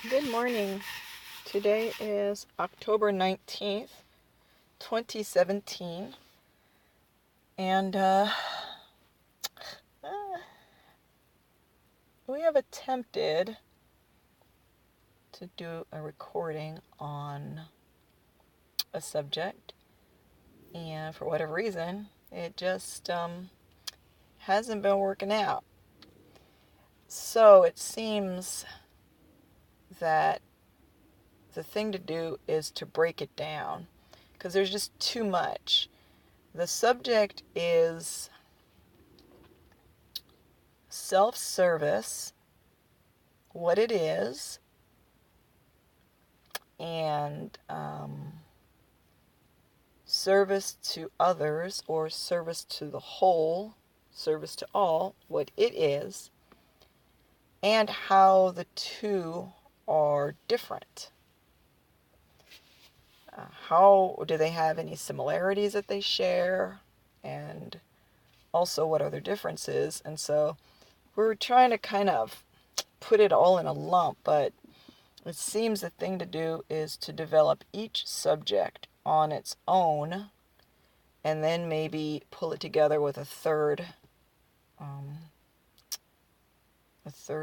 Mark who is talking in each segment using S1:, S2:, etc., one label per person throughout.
S1: Good morning. Today is October 19th, 2017. And we have attempted to do a recording on a subject. And for whatever reason, it just hasn't been working out. So it seems that the thing to do is to break it down because there's just too much. The subject is self-service, what it is, and service to others or service to the whole, service to all, what it is, and how the two are different. How do they have any similarities that they share, and also what are their differences? And so we're trying to kind of put it all in a lump, but it seems the thing to do is to develop each subject on its own and then maybe pull it together with a third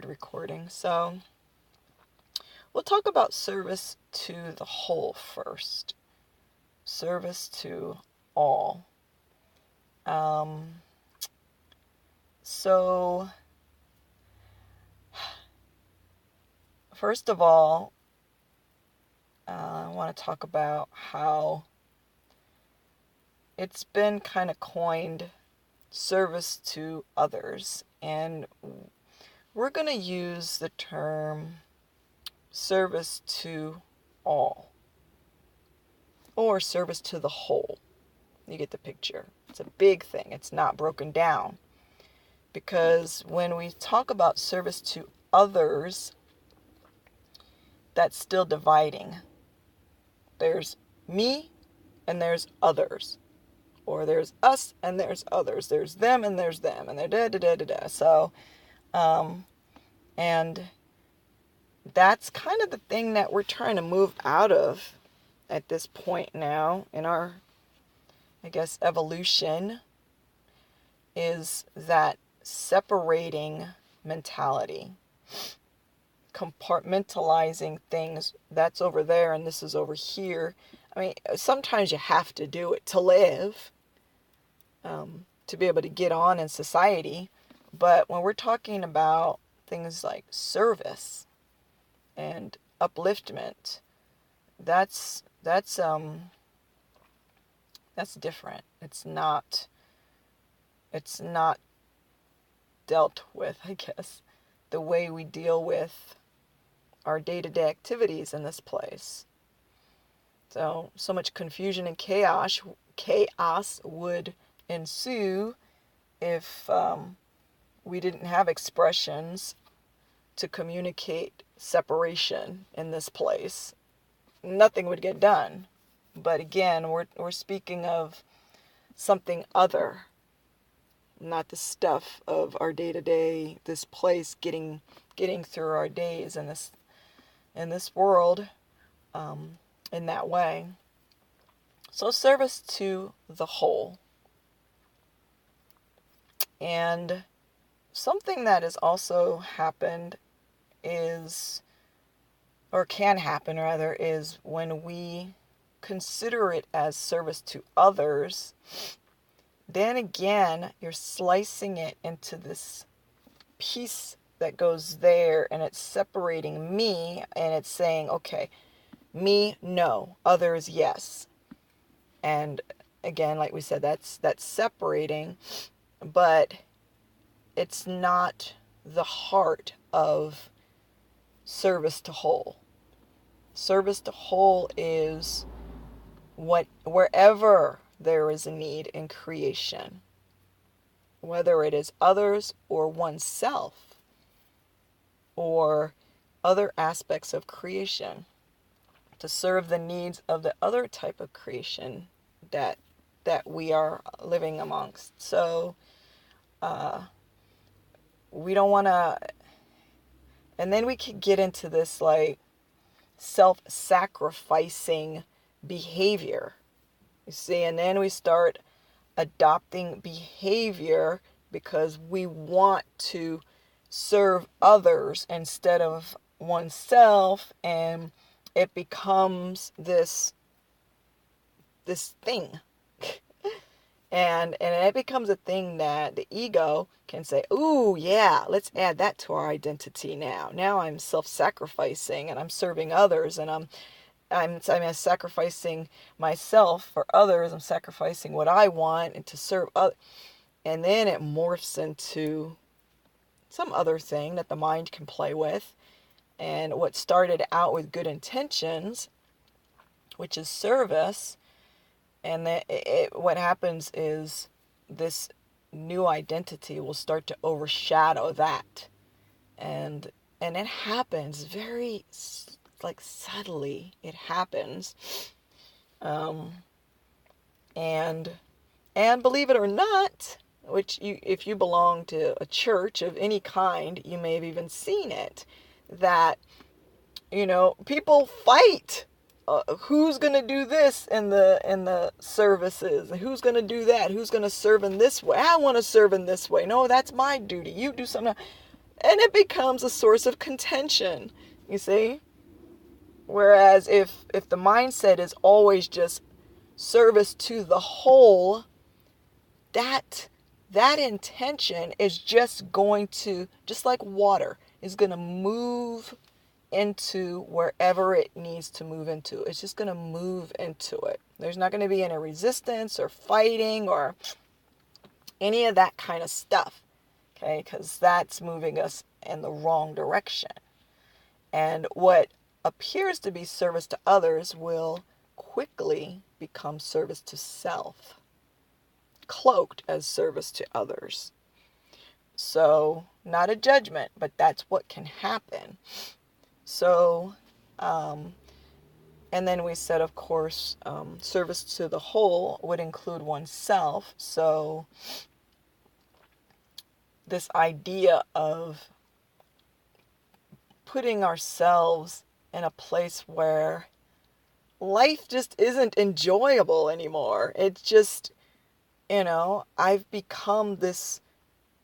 S1: recording. So we'll talk about service to the whole first. Service to all. So first of all, I want to talk about how it's been kind of coined service to others, and we're going to use the term service to all or service to the whole. You get the picture. It's a big thing. It's not broken down because when we talk about service to others, that's still dividing. There's me and there's others. Or there's us and there's others. There's them and there's them. And they're da-da-da-da-da. So, and that's kind of the thing that we're trying to move out of at this point now in our, I guess, evolution, is that separating mentality. Compartmentalizing things. That's over there and this is over here. I mean, sometimes you have to do it to live. To be able to get on in society. But when we're talking about things like service and upliftment, that's different. It's not dealt with, I guess, the way we deal with our day-to-day activities in this place. So much confusion and chaos would ensue if we didn't have expressions to communicate separation in this place. Nothing would get done. But again, we're speaking of something other, not the stuff of our day-to-day, this place, getting through our days in this world in that way. So service to the whole. And something that has also happened is, or can happen rather, is when we consider it as service to others, then again, you're slicing it into this piece that goes there, and it's separating me, and it's saying, okay, me, no, others, yes. And again, like we said, that's separating, but it's not the heart of service to whole. Service to whole is wherever there is a need in creation, whether it is others or oneself or other aspects of creation, to serve the needs of the other type of creation that we are living amongst. So we don't want to, and then we could get into this like self-sacrificing behavior. You see, and then we start adopting behavior because we want to serve others instead of oneself, and it becomes this thing. And it becomes a thing that the ego can say, ooh, yeah, let's add that to our identity now. Now I'm self-sacrificing and I'm serving others, and I'm sacrificing myself for others. I'm sacrificing what I want and to serve others. And then it morphs into some other thing that the mind can play with. And what started out with good intentions, which is service, and what happens is this new identity will start to overshadow that. And it happens very, like, subtly. It happens. And believe it or not, if you belong to a church of any kind, you may have even seen it, that, people fight. Who's going to do this in the services? Who's going to do that? Who's going to serve in this way? I want to serve in this way. No, that's my duty. You do something. And it becomes a source of contention, you see? Whereas if the mindset is always just service to the whole, that intention is just going to, just like water, is going to move into wherever it needs to move into. It's just going to move into it. There's not going to be any resistance or fighting or any of that kind of stuff. Okay, because that's moving us in the wrong direction. And what appears to be service to others will quickly become service to self, cloaked as service to others. So, not a judgment, but that's what can happen. So, and then we said, of course, service to the whole would include oneself. So, this idea of putting ourselves in a place where life just isn't enjoyable anymore. It's just, I've become this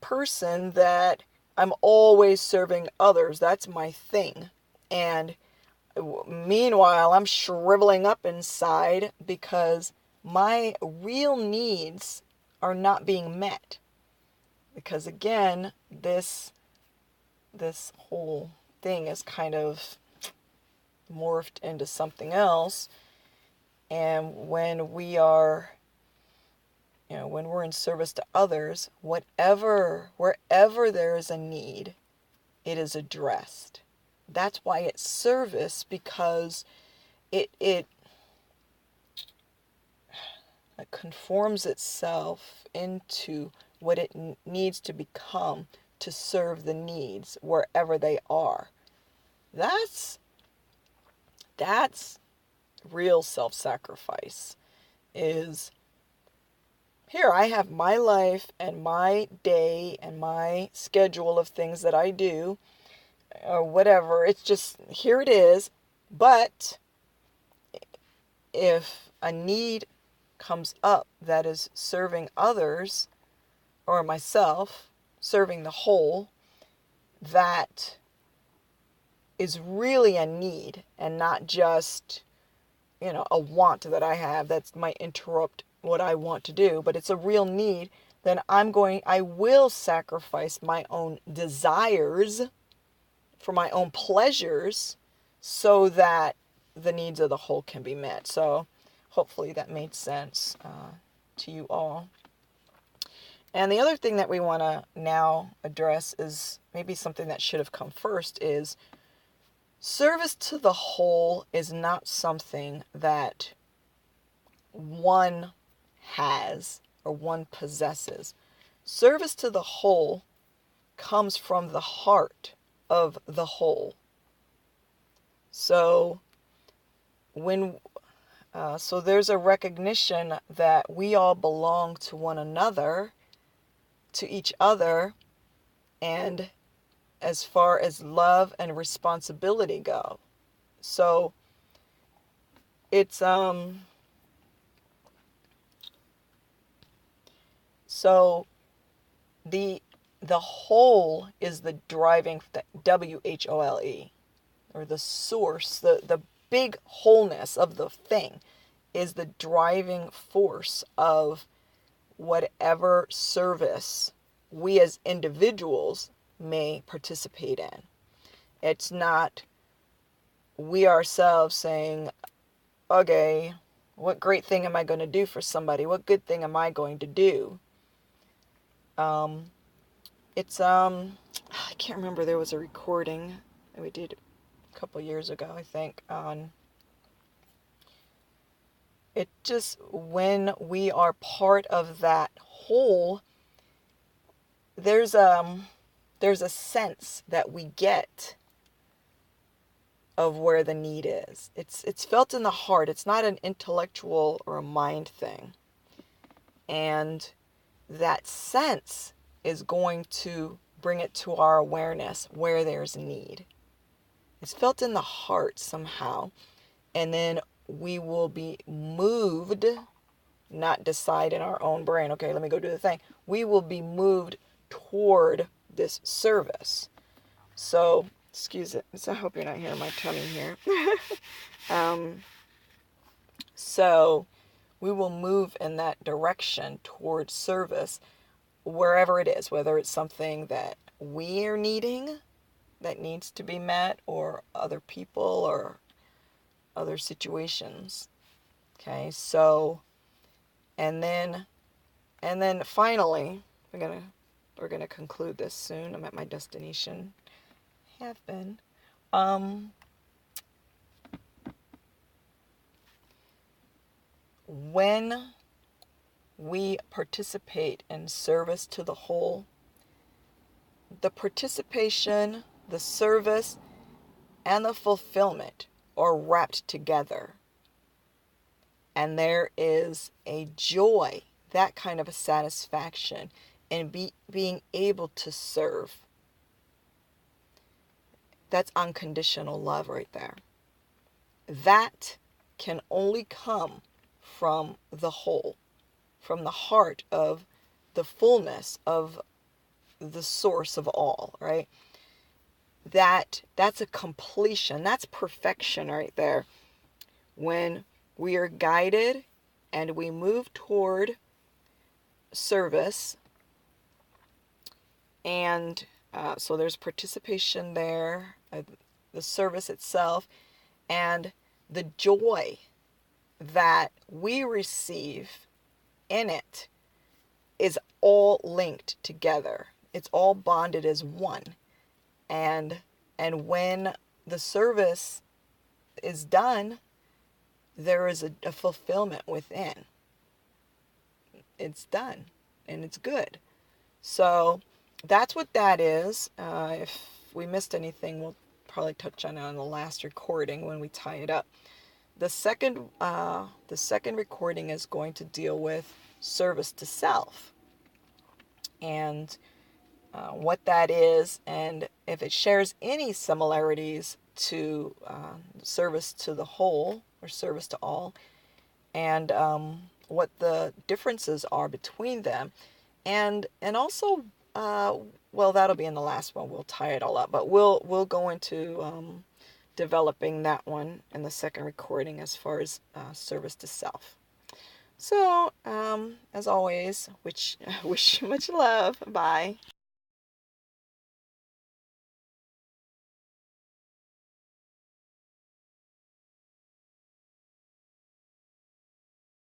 S1: person that I'm always serving others. That's my thing. And meanwhile, I'm shriveling up inside because my real needs are not being met. Because again, this whole thing is kind of morphed into something else. And when we are, when we're in service to others, wherever there is a need, it is addressed. That's why it's service, because it conforms itself into what it needs to become to serve the needs wherever they are. That's real self-sacrifice. Is here I have my life and my day and my schedule of things that I do, or whatever. It's just, here it is. But if a need comes up that is serving others or myself, serving the whole, that is really a need and not just, a want that I have that might interrupt what I want to do, but it's a real need, then I will sacrifice my own desires for my own pleasures so that the needs of the whole can be met. So hopefully that made sense to you all. And the other thing that we want to now address is maybe something that should have come first, is service to the whole is not something that one has or one possesses. Service to the whole comes from the heart of the whole. So so there's a recognition that we all belong to one another, to each other, and as far as love and responsibility go. So it's so the whole is the driving, WHOLE, or the source, the big wholeness of the thing is the driving force of whatever service we as individuals may participate in. It's not we ourselves saying, okay, what great thing am I going to do for somebody? What good thing am I going to do? I can't remember, there was a recording that we did a couple years ago, I think, on it. Just when we are part of that whole, there's a sense that we get of where the need is. It's felt in the heart. It's not an intellectual or a mind thing. And that sense is going to bring it to our awareness where there's need. It's felt in the heart somehow. And then we will be moved, not decide in our own brain, okay, let me go do the thing. We will be moved toward this service. So, excuse it. So I hope you're not hearing my tummy here. So we will move in that direction towards service, wherever it is, whether it's something that we are needing that needs to be met, or other people or other situations. Okay, so and then finally we're gonna conclude this soon. I'm at my destination. Have been. When we participate in service to the whole, the participation, the service, and the fulfillment are wrapped together. And there is a joy, that kind of a satisfaction in being able to serve. That's unconditional love right there. That can only come from the whole, from the heart of the fullness of the source of all, right? That's a completion. That's perfection right there. When we are guided and we move toward service, and so there's participation there, the service itself, and the joy that we receive in it is all linked together. It's all bonded as one. And when the service is done, there is a fulfillment within. It's done and it's good. So that's what that is. If we missed anything, we'll probably touch on it on the last recording when we tie it up. The second recording is going to deal with service to self, and what that is, and if it shares any similarities to service to the whole or service to all, and what the differences are between them, and also well, that'll be in the last one. We'll tie it all up, but we'll go into developing that one in the second recording as far as service to self. So as always, wish you much love. Bye.